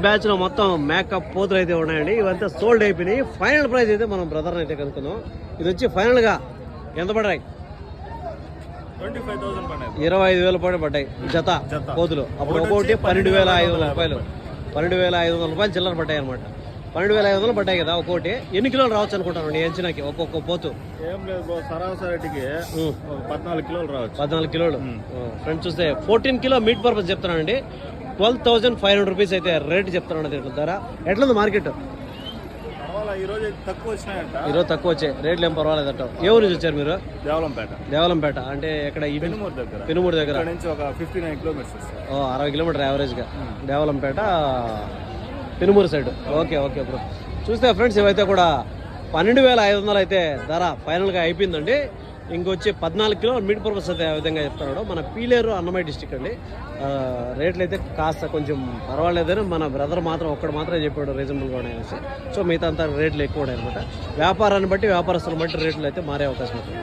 Batch లో మొత్తం makeup పోతులు అయితే ఉన్నాయండి. ఇవంతా సోల్డ్ అయిపోయినాయి. ఫైనల్ ప్రైస్ అయితే మనం బ్రదర్ అయితే కనుక్కున్నాం. ఇది వచ్చి ఫైనల్ గా ఎంత పడ్డాయి? 25,000 పడ్డాయి జత పోతులు. అప్పుడు ఒకటి 12,500 రూపాయలు, 12,500 రూపాయలు చిల్లర పడ్డాయి అనమాట. 12,500 పడ్డాయి కదా ఒక్కోటి. ఎన్ని కిలోలు రావచ్చు అనుకుంటాను నీ అంచనాకి ఒక్కొక్క పోతు? ఏం లేదు, సరాసరికి 14 కిలోలు రావచ్చు. 14 కిలోలు. ఫ్రెండ్స్ చూస్తే 14 కిలో మీట్ పర్పస్ చెప్తానండి. 12,500 రూపీస్ అయితే రేట్ చెప్తున్నాడు దీంట్లో ధర. ఎట్లుంది మార్కెట్? ఈరోజు తక్కువ వచ్చినాయంట. ఈరోజు తక్కువ వచ్చాయి, రేట్లు ఏం పర్వాలేదట. ఏ ఊరు నుంచి వచ్చారు మీరు? దేవలంపేట అంటే ఇక్కడ పెనుమూరు దగ్గర నుంచి ఒక 59 కిలోమీటర్స్. 60 కిలోమీటర్ యావరేజ్ గా Devalampeta Penumuru side. Okay okay bro. చూస్తే ఫ్రెండ్స్ ఇవైతే కూడా 12,500 అయితే ధర ఫైనల్ గా అయిపోయిందండి. ఇంకొచ్చి 14 కిలో మీట్ పర్పస్ అయితే ఆ విధంగా చెప్తున్నాడు. మన పీలేరు అన్నమయ్య డిస్టిక్ అండి. రేట్లు అయితే కాస్త కొంచెం పర్వాలేదని మన బ్రదర్ మాత్రం ఒక్కడు మాత్రమే చెప్పాడు రీజనబుల్గా ఉన్నాయనేసి. సో మిగతా అంతా రేట్లు ఎక్కువ ఉన్నాయి అనమాట. వ్యాపారాన్ని బట్టి వ్యాపారస్తులను బట్టి రేట్లు అయితే మారే అవకాశం ఉంటుంది.